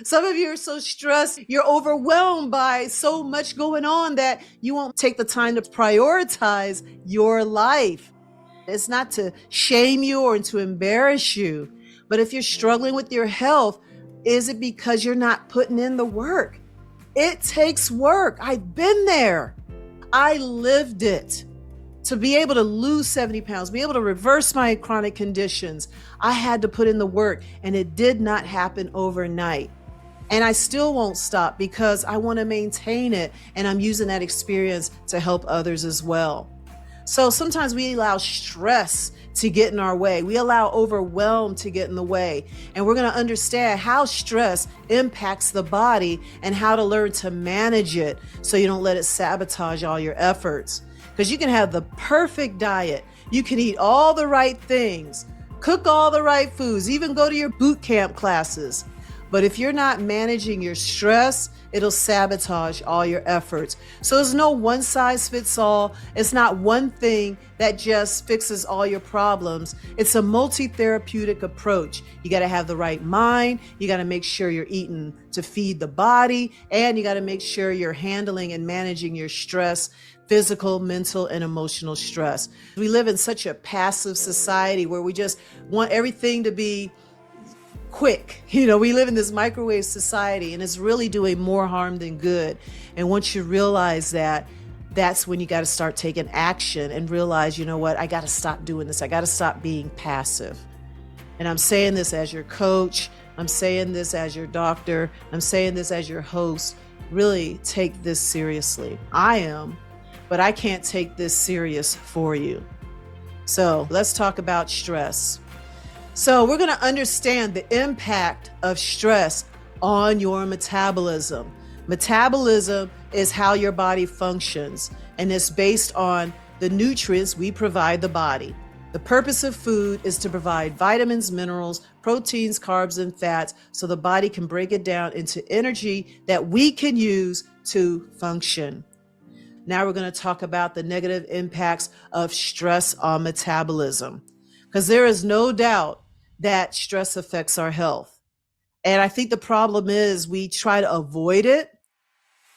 Some of you are so stressed, you're overwhelmed by so much going on that you won't take the time to prioritize your life. It's not to shame you or to embarrass you, but if you're struggling with your health, is it because you're not putting in the work? It takes work. I've been there. I lived it. To be able to lose 70 pounds, be able to reverse my chronic conditions, I had to put in the work, and it did not happen overnight. And I still won't stop because I want to maintain it. And I'm using that experience to help others as well. So sometimes we allow stress to get in our way. We allow overwhelm to get in the way. And we're going to understand how stress impacts the body and how to learn to manage it so you don't let it sabotage all your efforts. Because you can have the perfect diet. You can eat all the right things, cook all the right foods, even go to your boot camp classes. But if you're not managing your stress, it'll sabotage all your efforts. So there's no one size fits all. It's not one thing that just fixes all your problems. It's a multi-therapeutic approach. You got to have the right mind. You got to make sure you're eating to feed the body, and you got to make sure you're handling and managing your stress, physical, mental, and emotional stress. We live in such a passive society where we just want everything to be quick. We live in this microwave society, and it's really doing more harm than good. And once you realize that, that's when you got to start taking action and realize, you know what, I got to stop doing this. I got to stop being passive. And I'm saying this as your coach. I'm saying this as your doctor. I'm saying this as your host. Really take this seriously. I am, but I can't take this serious for you. So let's talk about stress. So we're going to understand the impact of stress on your metabolism. Metabolism is how your body functions, and it's based on the nutrients we provide the body. The purpose of food is to provide vitamins, minerals, proteins, carbs, and fats so the body can break it down into energy that we can use to function. Now we're going to talk about the negative impacts of stress on metabolism, because there is no doubt that stress affects our health. And I think the problem is we try to avoid it,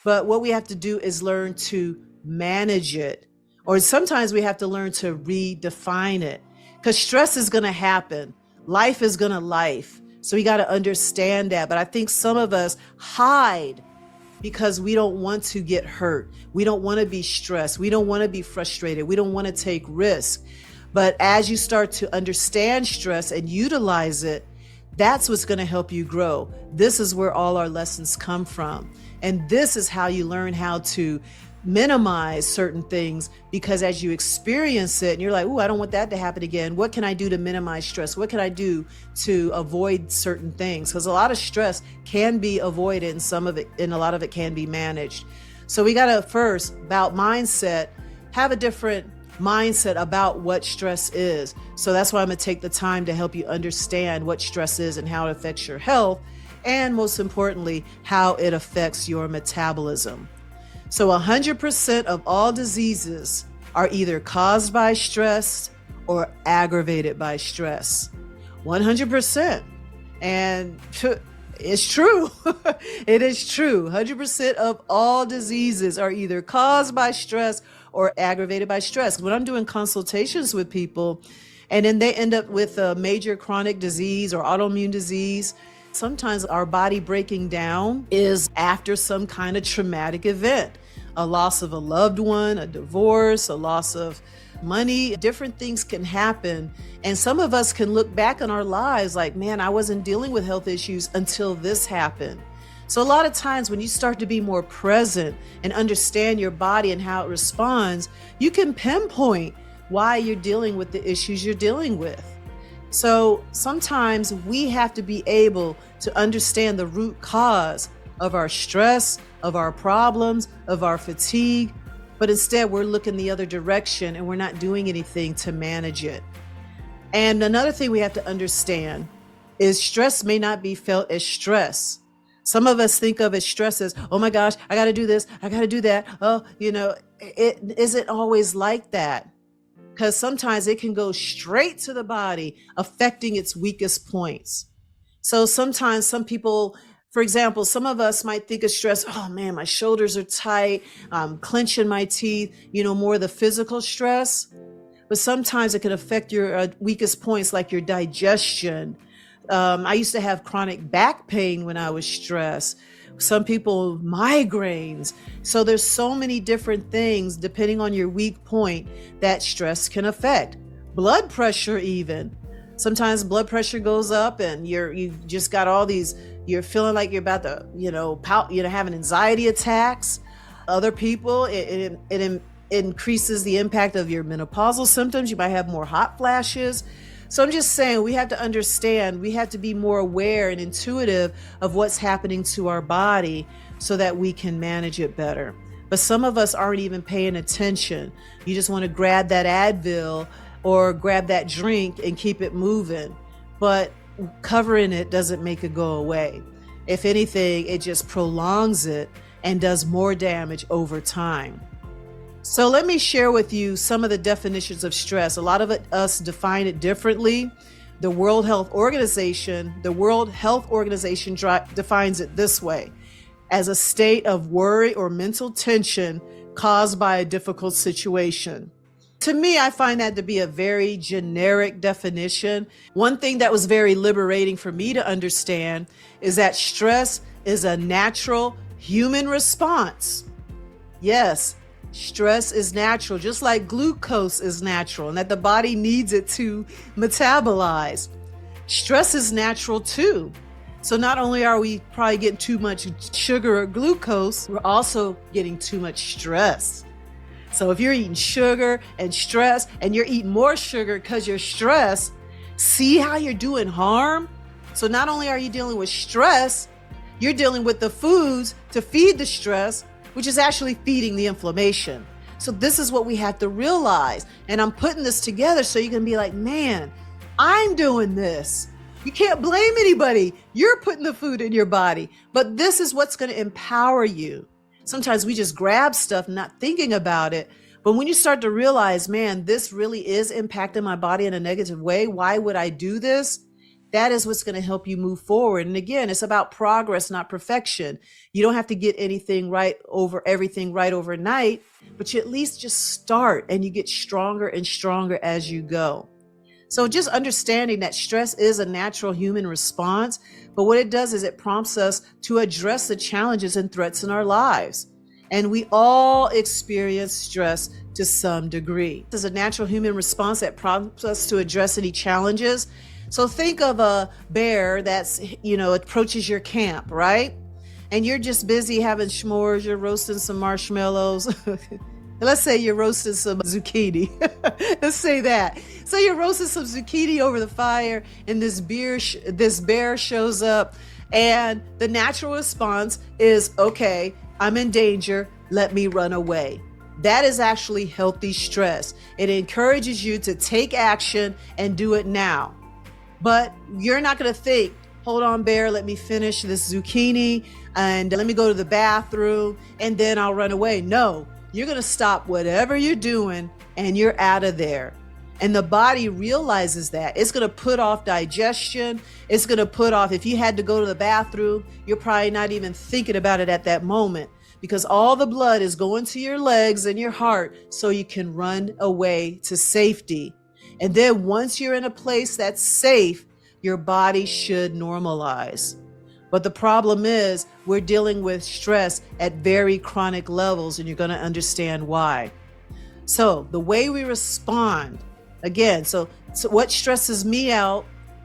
but what we have to do is learn to manage it. Or sometimes we have to learn to redefine it, because stress is going to happen. Life is going to life. So we got to understand that. But I think some of us hide because we don't want to get hurt. We don't want to be stressed. We don't want to be frustrated. We don't want to take risks. But as you start to understand stress and utilize it, that's what's going to help you grow. This is where all our lessons come from. And this is how you learn how to minimize certain things, because as you experience it and you're like, "Ooh, I don't want that to happen again. What can I do to minimize stress? What can I do to avoid certain things?" Because a lot of stress can be avoided, and a lot of it can be managed. So we got to first, about mindset, have a different mindset about what stress is. So that's why I'm going to take the time to help you understand what stress is and how it affects your health, and most importantly, how it affects your metabolism. So 100% of all diseases are either caused by stress or aggravated by stress. 100%. And it's true. It is true. 100% of all diseases are either caused by stress or aggravated by stress. When I'm doing consultations with people and then they end up with a major chronic disease or autoimmune disease, sometimes our body breaking down is after some kind of traumatic event, a loss of a loved one, a divorce, a loss of money. Different things can happen. And some of us can look back on our lives like, man, I wasn't dealing with health issues until this happened. So a lot of times when you start to be more present and understand your body and how it responds, you can pinpoint why you're dealing with the issues you're dealing with. So sometimes we have to be able to understand the root cause of our stress, of our problems, of our fatigue, but instead we're looking the other direction and we're not doing anything to manage it. And another thing we have to understand is stress may not be felt as stress. Some of us think of as stress as, oh my gosh, I got to do this, I got to do that. Oh, it isn't always like that, because sometimes it can go straight to the body, affecting its weakest points. So sometimes some people For example, some of us might think of stress, oh man, my shoulders are tight, I'm clenching my teeth, more of the physical stress. But sometimes it can affect your weakest points like your digestion. I used to have chronic back pain when I was stressed. Some people, migraines. So there's so many different things depending on your weak point that stress can affect. Blood pressure even. Sometimes blood pressure goes up and you just got all these, you're feeling like you're about to, having anxiety attacks. Other people, it increases the impact of your menopausal symptoms. You might have more hot flashes. So I'm just saying we have to understand, we have to be more aware and intuitive of what's happening to our body so that we can manage it better. But some of us aren't even paying attention. You just want to grab that Advil or grab that drink and keep it moving. But covering it doesn't make it go away. If anything, it just prolongs it and does more damage over time. So let me share with you some of the definitions of stress. A lot of us define it differently. The World Health Organization defines it this way: as a state of worry or mental tension caused by a difficult situation. To me, I find that to be a very generic definition. One thing that was very liberating for me to understand is that stress is a natural human response. Yes, stress is natural, just like glucose is natural, and that the body needs it to metabolize. Stress is natural too. So not only are we probably getting too much sugar or glucose, we're also getting too much stress. So if you're eating sugar and stress, and you're eating more sugar because you're stressed, see how you're doing harm? So not only are you dealing with stress, you're dealing with the foods to feed the stress, which is actually feeding the inflammation. So this is what we have to realize. And I'm putting this together so you can be like, man, I'm doing this. You can't blame anybody. You're putting the food in your body, but this is what's going to empower you. Sometimes we just grab stuff not thinking about it. But when you start to realize, man, this really is impacting my body in a negative way. Why would I do this? That is what's going to help you move forward. And again, it's about progress, not perfection. You don't have to get everything right overnight, but you at least just start and you get stronger and stronger as you go. So just understanding that stress is a natural human response, but what it does is it prompts us to address the challenges and threats in our lives. And we all experience stress to some degree. It's a natural human response that prompts us to address any challenges. So think of a bear that's, approaches your camp, right? And you're just busy having s'mores, you're roasting some marshmallows. Let's say you're roasting some zucchini. Let's say that. So you're roasting some zucchini over the fire, and this bear shows up, and the natural response is, okay, I'm in danger, let me run away. That is actually healthy stress. It encourages you to take action and do it now. But you're not going to think, hold on, bear, let me finish this zucchini and let me go to the bathroom and then I'll run away. No, you're going to stop whatever you're doing and you're out of there. And the body realizes that. It's going to put off digestion. It's going to put off, if you had to go to the bathroom, you're probably not even thinking about it at that moment because all the blood is going to your legs and your heart so you can run away to safety. And then once you're in a place that's safe, your body should normalize. But the problem is we're dealing with stress at very chronic levels, and you're going to understand why. So the way we respond, again, so what stresses me out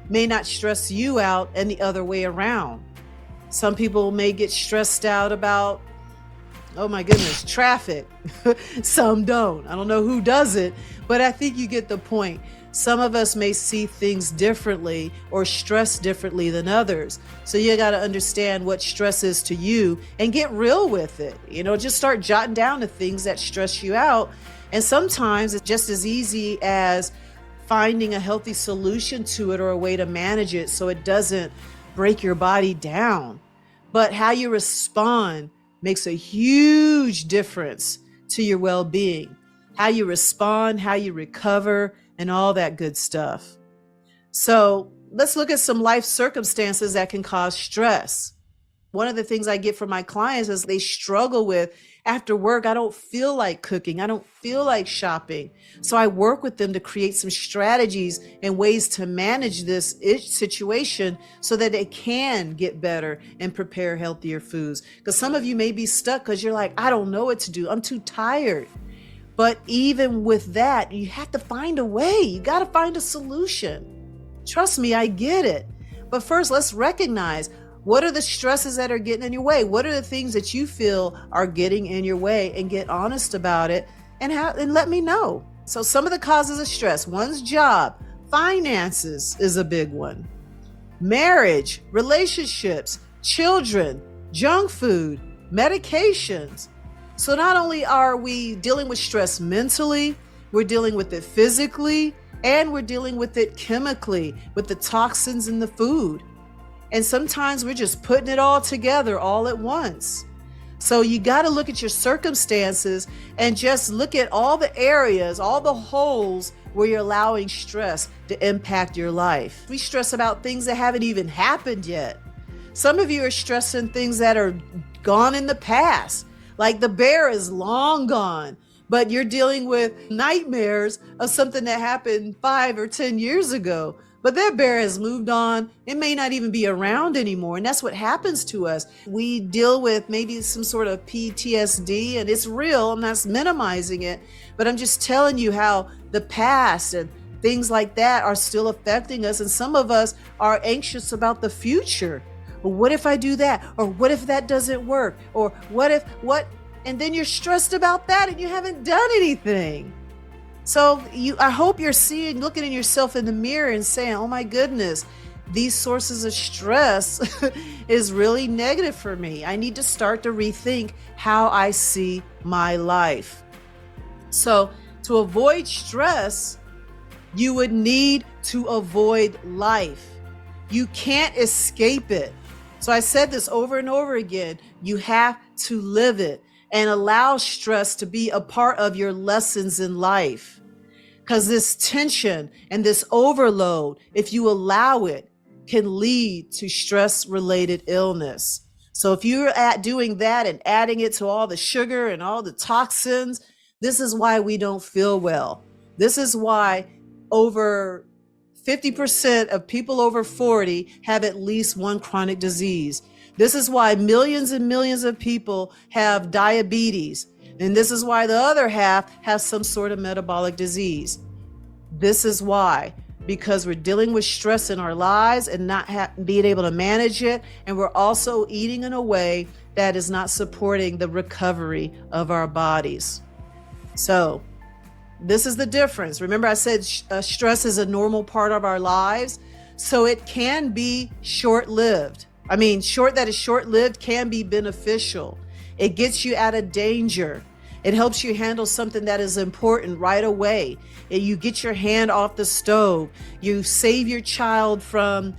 may not stress you out, and the other way around. Some people may get stressed out about, oh my goodness, traffic. Some don't. I don't know who does it, but I think you get the point. Some of us may see things differently or stress differently than others. So you got to understand what stress is to you and get real with it. Just start jotting down the things that stress you out. And sometimes it's just as easy as finding a healthy solution to it or a way to manage it so it doesn't break your body down. But how you respond makes a huge difference to your well-being. How you respond, how you recover, and all that good stuff. So let's look at some life circumstances that can cause stress. One of the things I get from my clients is they struggle with, after work, I don't feel like cooking. I don't feel like shopping. So I work with them to create some strategies and ways to manage this situation so that they can get better and prepare healthier foods. Because some of you may be stuck because you're like, I don't know what to do. I'm too tired. But even with that, you have to find a way. You got to find a solution. Trust me, I get it. But first, let's recognize, what are the stresses that are getting in your way? What are the things that you feel are getting in your way? And get honest about it and let me know. So some of the causes of stress: one's job, finances is a big one, marriage, relationships, children, junk food, medications. So not only are we dealing with stress mentally, we're dealing with it physically, and we're dealing with it chemically, with the toxins in the food. And sometimes we're just putting it all together all at once. So you got to look at your circumstances and just look at all the areas, all the holes where you're allowing stress to impact your life. We stress about things that haven't even happened yet. Some of you are stressing things that are gone in the past, like the bear is long gone, but you're dealing with nightmares of something that happened 5 or 10 years ago. But that bear has moved on. It may not even be around anymore. And that's what happens to us. We deal with maybe some sort of PTSD, and it's real. I'm not minimizing it, but I'm just telling you how the past and things like that are still affecting us. And some of us are anxious about the future. Well, what if I do that? Or what if that doesn't work? Or what? And then you're stressed about that and you haven't done anything. So I hope you're looking at yourself in the mirror and saying, oh my goodness, these sources of stress is really negative for me. I need to start to rethink how I see my life. So to avoid stress, you would need to avoid life. You can't escape it. So I said this over and over again. You have to live it and allow stress to be a part of your lessons in life. Because this tension and this overload, if you allow it, can lead to stress-related illness. So if you're doing that and adding it to all the sugar and all the toxins, this is why we don't feel well. This is why over 50% of people over 40 have at least one chronic disease. This is why millions and millions of people have diabetes. And this is why the other half have some sort of metabolic disease. This is why, because we're dealing with stress in our lives and not being able to manage it. And we're also eating in a way that is not supporting the recovery of our bodies. So this is the difference. Remember, I said stress is a normal part of our lives. So it can be short-lived. Short-lived can be beneficial. It gets you out of danger. It helps you handle something that is important right away. You get your hand off the stove. You save your child from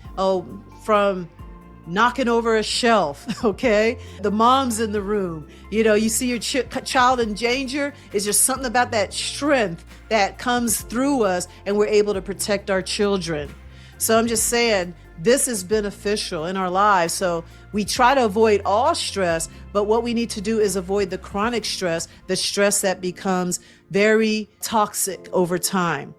knocking over a shelf, okay? The mom's in the room. You see your child in danger. It's just something about that strength that comes through us, and we're able to protect our children. So I'm just saying, this is beneficial in our lives. So we try to avoid all stress, but what we need to do is avoid the chronic stress, the stress that becomes very toxic over time.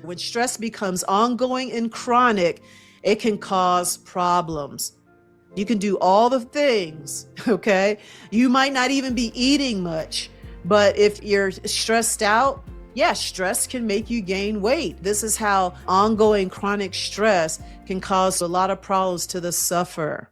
When stress becomes ongoing and chronic, it can cause problems. You can do all the things, okay? You might not even be eating much, but if you're stressed out, stress can make you gain weight. This is how ongoing chronic stress can cause a lot of problems to the sufferer.